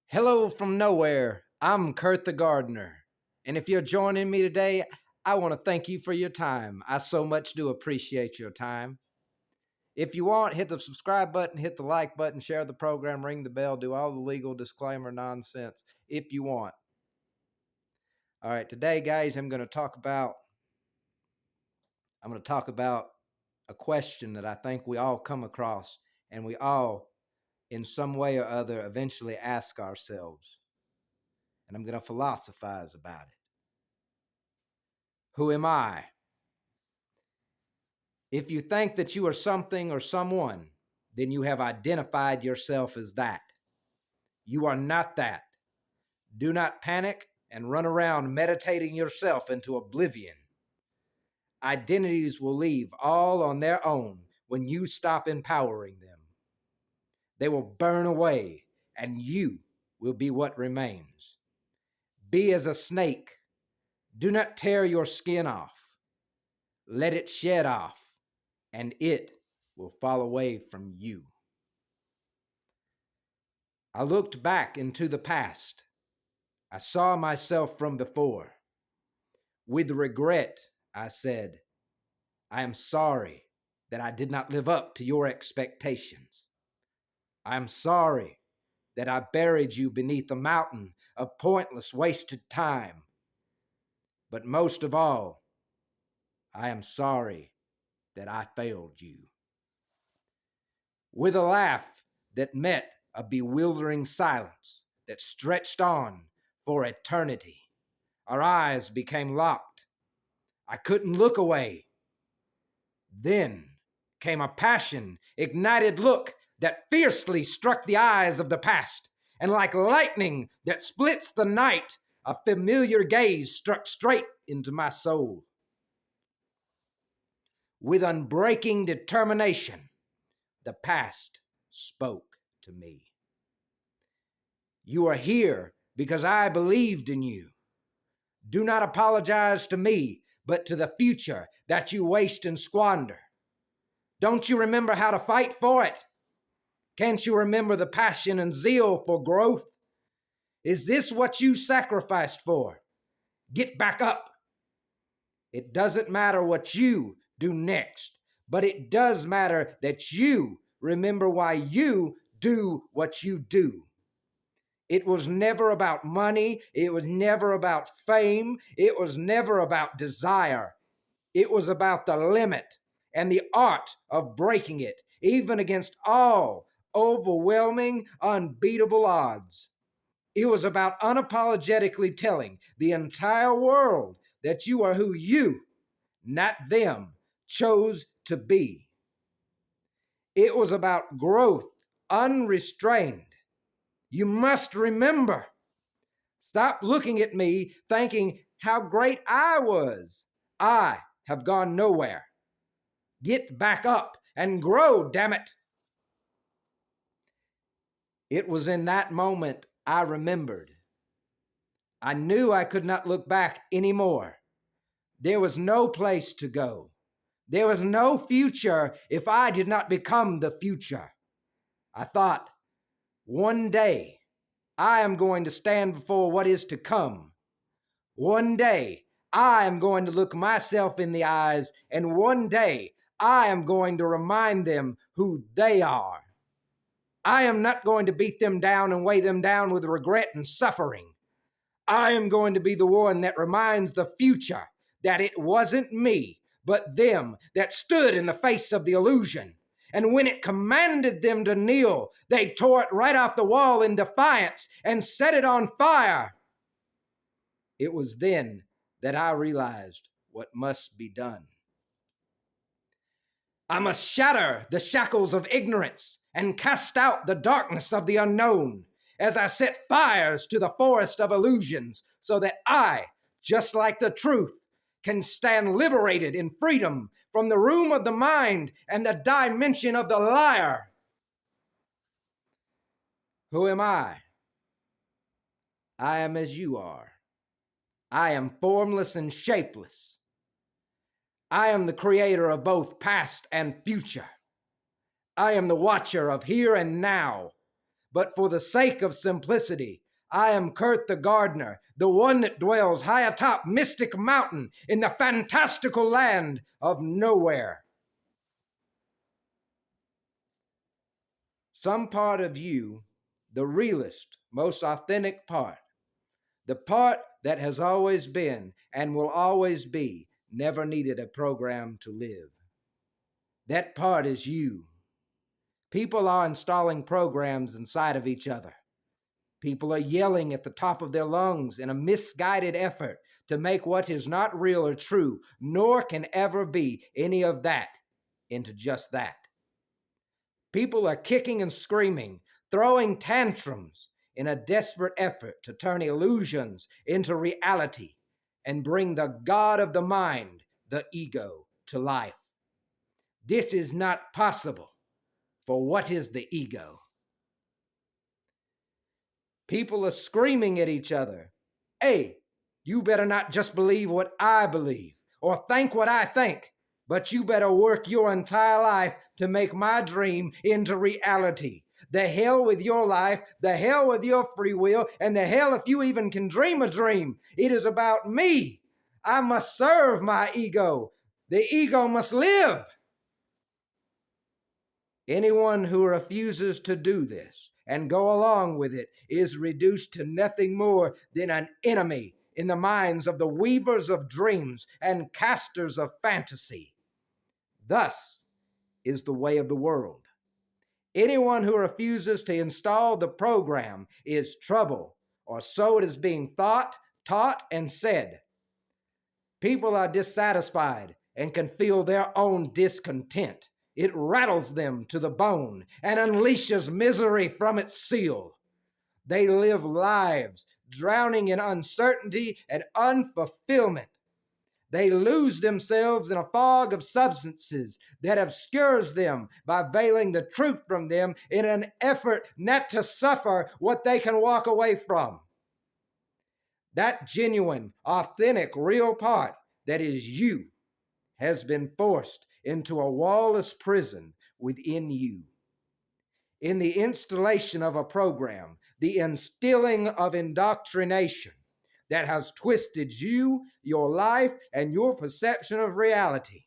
Hello from nowhere. I'm Kurt the Gardener. And if you're joining me today, I want to thank you for your time. I so much do appreciate your time. If you want, hit the subscribe button, hit the like button, share the program, ring the bell, do all the legal disclaimer nonsense if you want. All right, today, guys, I'm going to talk about a question that I think we all come across and we all in some way or other eventually ask ourselves. And I'm going to philosophize about it. Who am I? If you think that you are something or someone, then you have identified yourself as that. You are not that. Do not panic and run around meditating yourself into oblivion. Identities will leave all on their own when you stop empowering them. They will burn away, and you will be what remains. Be as a snake. Do not tear your skin off. Let it shed off, and it will fall away from you. I looked back into the past. I saw myself from before. With regret, I said, I am sorry that I did not live up to your expectations. I am sorry that I buried you beneath a mountain of pointless, wasted time. But most of all, I am sorry that I failed you. With a laugh that met a bewildering silence that stretched on for eternity, our eyes became locked. I couldn't look away. Then came a passion ignited look that fiercely struck the eyes of the past, and like lightning that splits the night, a familiar gaze struck straight into my soul. With unbreaking determination, the past spoke to me. You are here because I believed in you. Do not apologize to me, but to the future that you waste and squander. Don't you remember how to fight for it? Can't you remember the passion and zeal for growth? Is this what you sacrificed for? Get back up. It doesn't matter what you do next, but it does matter that you remember why you do what you do. It was never about money. It was never about fame. It was never about desire. It was about the limit and the art of breaking it, even against all overwhelming, unbeatable odds. It was about unapologetically telling the entire world that you are who you, not them, chose to be. It was about growth unrestrained. You must remember. Stop looking at me thinking how great I was. I have gone nowhere. Get back up and grow, damn it. It was in that moment I remembered. I knew I could not look back anymore. There was no place to go. There was no future if I did not become the future. I thought, one day I am going to stand before what is to come. One day I am going to look myself in the eyes, and one day I am going to remind them who they are. I am not going to beat them down and weigh them down with regret and suffering. I am going to be the one that reminds the future that it wasn't me, but them that stood in the face of the illusion. And when it commanded them to kneel, they tore it right off the wall in defiance and set it on fire. It was then that I realized what must be done. I must shatter the shackles of ignorance and cast out the darkness of the unknown as I set fires to the forest of illusions so that I, just like the truth, can stand liberated in freedom from the room of the mind and the dimension of the liar. Who am I? I am as you are. I am formless and shapeless. I am the creator of both past and future. I am the watcher of here and now. but for the sake of simplicity, I am Kurt the gardener, the one that dwells high atop Mystic Mountain in the fantastical land of nowhere. Some part of you, the realest, most authentic part, the part that has always been and will always be, never needed a program to live. That part is you. People are installing programs inside of each other. People are yelling at the top of their lungs in a misguided effort to make what is not real or true, nor can ever be any of that, into just that. People are kicking and screaming, throwing tantrums in a desperate effort to turn illusions into reality and bring the God of the mind, the ego, to life. This is not possible, for what is the ego? People are screaming at each other, hey, you better not just believe what I believe or think what I think, but you better work your entire life to make my dream into reality. The hell with your life, the hell with your free will, and the hell if you even can dream a dream. It is about me. I must serve my ego. The ego must live. Anyone who refuses to do this and go along with it is reduced to nothing more than an enemy in the minds of the weavers of dreams and casters of fantasy. Thus is the way of the world. Anyone who refuses to install the program is trouble, or so it is being thought, taught, and said. People are dissatisfied and can feel their own discontent. It rattles them to the bone and unleashes misery from its seal. They live lives drowning in uncertainty and unfulfillment. They lose themselves in a fog of substances that obscures them by veiling the truth from them in an effort not to suffer what they can walk away from. That genuine, authentic, real part that is you has been forced into a wall-less prison within you. In the installation of a program, the instilling of indoctrination that has twisted you, your life, and your perception of reality.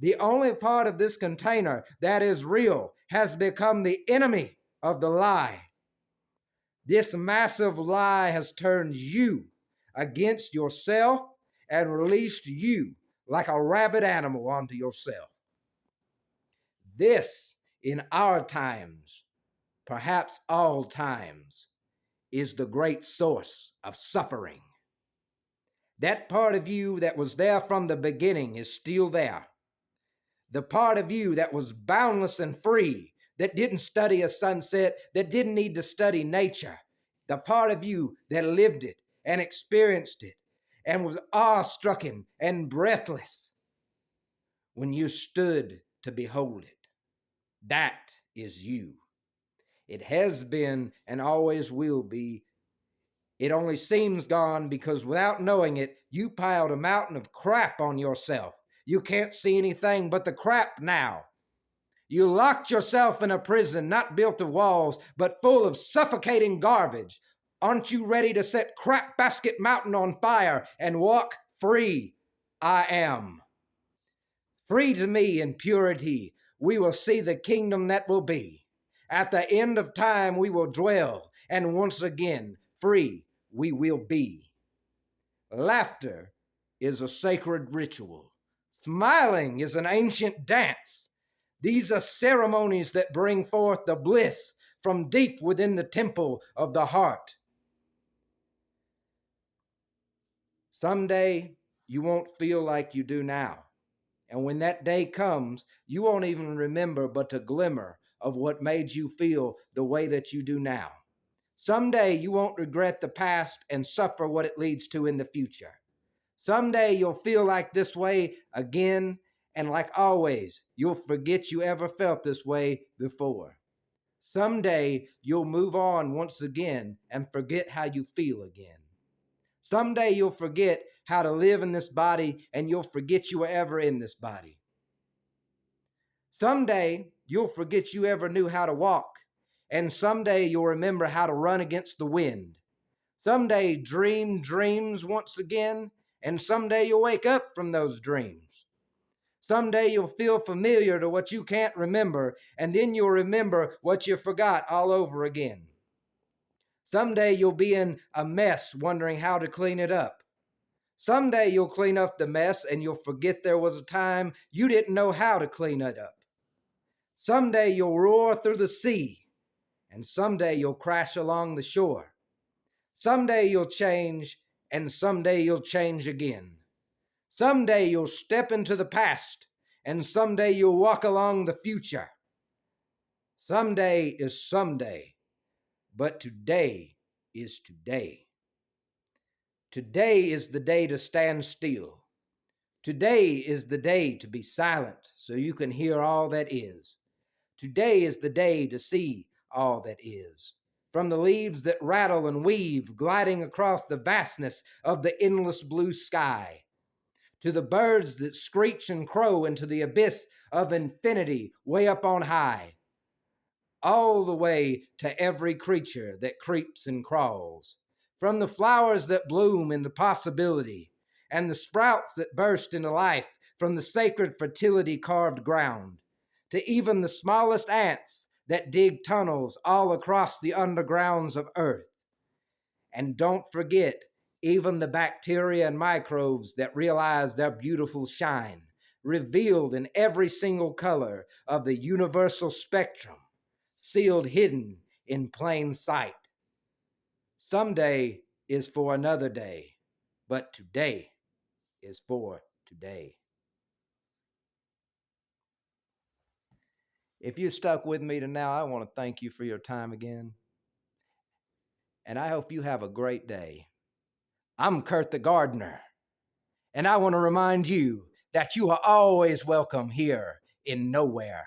The only part of this container that is real has become the enemy of the lie. This massive lie has turned you against yourself and released you like a rabid animal onto yourself. This, in our times, perhaps all times, is the great source of suffering. That part of you that was there from the beginning is still there. The part of you that was boundless and free, that didn't study a sunset, that didn't need to study nature. The part of you that lived it and experienced it and was awe-stricken and breathless when you stood to behold it. That is you. It has been and always will be. It only seems gone because without knowing it, you piled a mountain of crap on yourself. You can't see anything but the crap now. You locked yourself in a prison not built of walls, but full of suffocating garbage. Aren't you ready to set Crap Basket Mountain on fire and walk free? I am. Free to me in purity, we will see the kingdom that will be. At the end of time, we will dwell, and once again, free we will be. Laughter is a sacred ritual. Smiling is an ancient dance. These are ceremonies that bring forth the bliss from deep within the temple of the heart. Someday, you won't feel like you do now. And when that day comes, you won't even remember but a glimmer of what made you feel the way that you do now. Someday, you won't regret the past and suffer what it leads to in the future. Someday, you'll feel like this way again, and like always, you'll forget you ever felt this way before. Someday, you'll move on once again and forget how you feel again. Someday, you'll forget how to live in this body, and you'll forget you were ever in this body. Someday, you'll forget you ever knew how to walk, And someday you'll remember how to run against the wind. Someday dream dreams once again, and someday you'll wake up from those dreams. Someday you'll feel familiar to what you can't remember, and then you'll remember what you forgot all over again. Someday you'll be in a mess wondering how to clean it up. Someday you'll clean up the mess and you'll forget there was a time you didn't know how to clean it up. Someday you'll roar through the sea, and someday you'll crash along the shore. Someday you'll change, and someday you'll change again. Someday you'll step into the past, and someday you'll walk along the future. Someday is someday, but today is today. Today is the day to stand still. Today is the day to be silent so you can hear all that is. Today is the day to see all that is. From the leaves that rattle and weave, gliding across the vastness of the endless blue sky, to the birds that screech and crow into the abyss of infinity way up on high, all the way to every creature that creeps and crawls, from the flowers that bloom into possibility and the sprouts that burst into life from the sacred fertility carved ground, to even the smallest ants that dig tunnels all across the undergrounds of earth. And don't forget, even the bacteria and microbes that realize their beautiful shine, revealed in every single color of the universal spectrum, sealed hidden in plain sight. Someday is for another day, but today is for today. If you stuck with me to now, I want to thank you for your time again. And I hope you have a great day. I'm Kurt the Gardener, and I want to remind you that you are always welcome here in Nowhere.